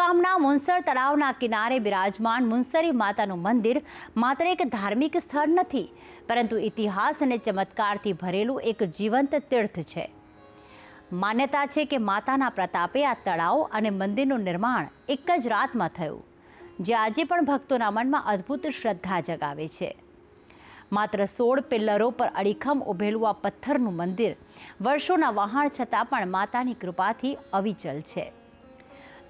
ગામના મુનસર તળાવના કિનારે બિરાજમાન મુનસરી માતાનું મંદિર માત્ર એક ધાર્મિક સ્થળ નથી, પરંતુ ઇતિહાસ અને ચમત્કારથી ભરેલું એક જીવંત તીર્થ છે. માન્યતા છે કે માતાના પ્રતાપે આ તળાવ અને મંદિરનું નિર્માણ એક જ રાતમાં થયું, જે આજે પણ ભક્તોના મનમાં અદ્ભુત શ્રદ્ધા જગાવે છે. માત્ર 16 પિલ્લરો પર અડીખમ ઉભેલું આ પથ્થરનું મંદિર વર્ષોના વહાણ છતાં પણ માતાની કૃપાથી અવિચલ છે.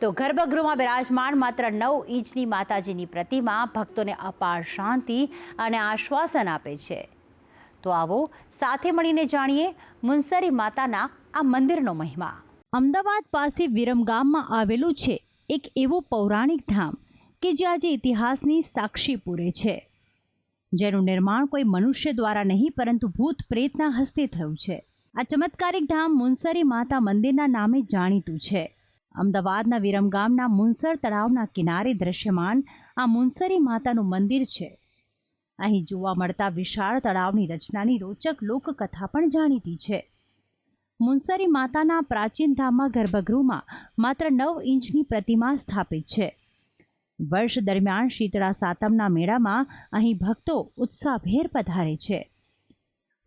તો ગર્ભગૃહમાં બિરાજમાન માત્ર 9 ઇંચની માતાજીની પ્રતિમા ભક્તોને અપાર શાંતિ અને આશ્વાસન આપે છે. તો આવો સાથે મળીને જાણીએ મુનસરી માતાના આ મંદિરનો મહિમા. અમદાવાદ પાસે વિરમગામમાં આવેલું છે એક એવું પૌરાણિક ધામ કે જે આજે ઇતિહાસની સાક્ષી પૂરે છે, જેનું નિર્માણ કોઈ મનુષ્ય દ્વારા નહીં પરંતુ ભૂત પ્રેતના હસ્તે થયું છે. આ ચમત્કારિક ધામ મુનસરી માતા મંદિરના નામે જાણીતું છે. અમદાવાદના વિરમગામના મુનસર તળાવના કિનારે દ્રશ્યમાન આ મુનસરી માતાનું મંદિર છે. અહીં જોવા મળતા વિશાળ તળાવની રચનાની રોચક લોકકથા પણ જાણીતી છે. મુનસરી માતાના પ્રાચીન ધામમાં ગર્ભગૃહમાં માત્ર 9 ઇંચની પ્રતિમા સ્થાપિત છે. વર્ષ દરમિયાન શીતળા સાતમના મેળામાં અહીં ભક્તો ઉત્સાહભેર પધારે છે.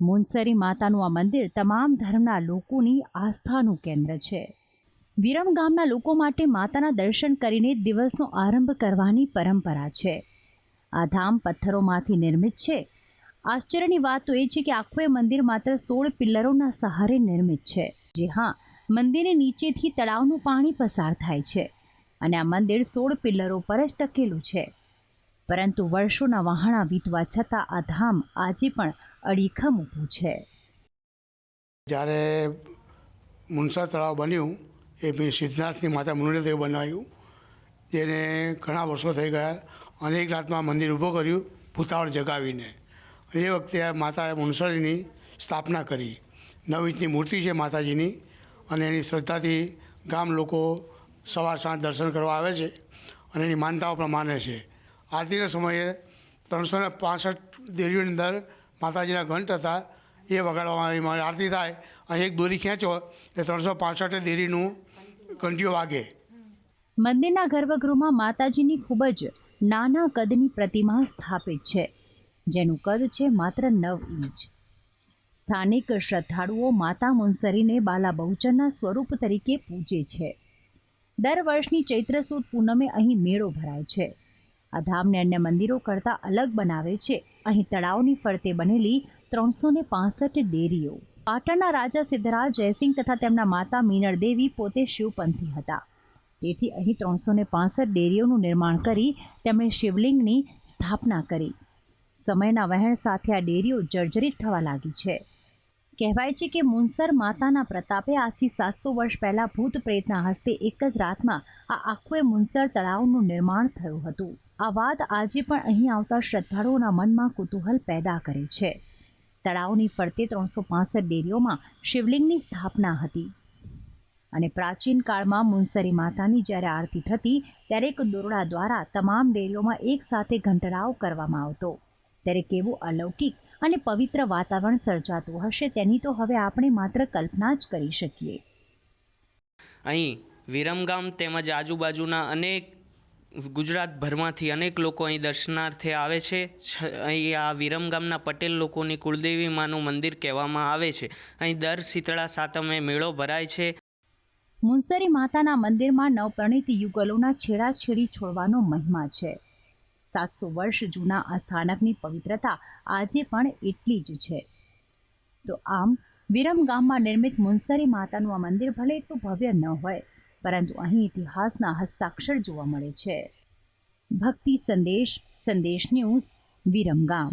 મુનસરી માતાનું આ મંદિર તમામ ધર્મના લોકોની આસ્થાનું કેન્દ્ર છે. વિરમગામના લોકો માટે માતાના દર્શન કરીને દિવસનો આરંભ કરવાની પરંપરા છે. આ ધામ પથ્થરોમાંથી નિર્મિત છે. આશ્ચર્યની વાત તો એ છે કે આખું એ મંદિર માત્ર 16 પિલ્લરોના સહારે નિર્મિત છે. જી હા, મંદિરની નીચેથી તળાવનું પાણી પસાર થાય છે અને આ મંદિર 16 પિલ્લરો પર જ ટકેલું છે. પરંતુ વર્ષોના વહાણા વીતવા છતાં આ ધામ આજે પણ અડીખમ ઊભું છે. જ્યારે મુનસર તળાવ બન્યું એ સિદ્ધનાથની માતા મુનિદેવે બનાવ્યું, જેને ઘણા વર્ષો થઈ ગયા. અનેક રાતમાં મંદિર ઊભું કર્યું ભૂતાવળ જગાવીને. એ વખતે આ માતાએ મુનસરીની સ્થાપના કરી. 9 ઇંચની મૂર્તિ છે માતાજીની, અને એની શ્રદ્ધાથી ગામ લોકો સવાર સાંજ દર્શન કરવા આવે છે અને એની માનતાઓ પણ માને છે. આરતીના સમયે 365 દેરીઓની અંદર માતાજીના ઘંટ હતા, એ વગાડવામાં આવે. આરતી થાય અહીં એક દોરી ખેંચો એટલે 365 દેરીનું ઘંટીઓ વાગે. મંદિરના ગર્ભગૃહમાં માતાજીની ખૂબ જ નાના કદની પ્રતિમા સ્થાપિત છે, જેનું કદ છે માત્ર 9 ઇંચ. સ્થાનિક શ્રદ્ધાળુઓ માતા મુનસરીને બાલા બહુચરના સ્વરૂપ તરીકે પૂજે છે. દર વર્ષની ચૈત્ર સુદ પૂનમે અહીં મેળો ભરાય છે. આ ધામને અન્ય મંદિરો કરતાં અલગ બનાવે છે અહીં તળાવની ફરતે બનેલી 365 ડેરીઓ. પાટણના રાજા સિદ્ધરાજ જયસિંહ તથા તેમના માતા મીનળ દેવી પોતે શિવપંથી હતા, તેથી અહીં 365 ડેરીઓનું નિર્માણ કરી તેમણે શિવલિંગની સ્થાપના કરી. સમયના વહેણ સાથે આ ડેરીઓ જર્જરિત થવા લાગી છે. કહેવાય છે કે મુનસર માતાના પ્રતાપે આજથી 700 વર્ષ પહેલાં ભૂત પ્રેતના હસ્તે એક જ રાતમાં આ આખું મુનસર તળાવનું નિર્માણ થયું હતું. આ વાત આજે પણ અહીં આવતા શ્રદ્ધાળુઓના મનમાં કુતૂહલ પેદા કરે છે. તળાવની ફરતે 365 ડેરીઓમાં શિવલિંગની સ્થાપના હતી અને પ્રાચીન કાળમાં મુનસરી માતાની જ્યારે આરતી થતી ત્યારે એક દોરડા દ્વારા તમામ ડેરીઓમાં એક સાથે ઘંટડાવ કરવામાં આવતો. ત્યારે કેવું અલૌકિક અને પવિત્ર વાતાવરણ સર્જાતું હશે તેની તો હવે આપણે માત્ર કલ્પના જ કરી શકીએ. અહીં વિરમગામ તેમજ આજુબાજુના અનેક ગુજરાતભરમાંથી અનેક લોકો અહીં દર્શનાર્થે આવે છે. અહીં આ વિરમગામના પટેલ લોકોની કુળદેવી માનું મંદિર કહેવામાં આવે છે. અહીં દર શીતળા સાતમે મેળો ભરાય છે. મુનસરી માતાના મંદિરમાં નવપ્રણિત યુગલોના છેડાછેડી છોડવાનો મહિમા છે. 700 વર્ષ જૂના આ સ્થાનકની પવિત્રતા આજે પણ એટલી જ છે. તો આમ વિરમગામમાં નિર્મિત મુનસરી માતાનું આ મંદિર ભલે એટલું ભવ્ય ન હોય, પરંતુ અહીં ઇતિહાસના હસ્તાક્ષર જોવા મળે છે. ભક્તિ સંદેશ, સંદેશ ન્યૂઝ, વિરમગામ.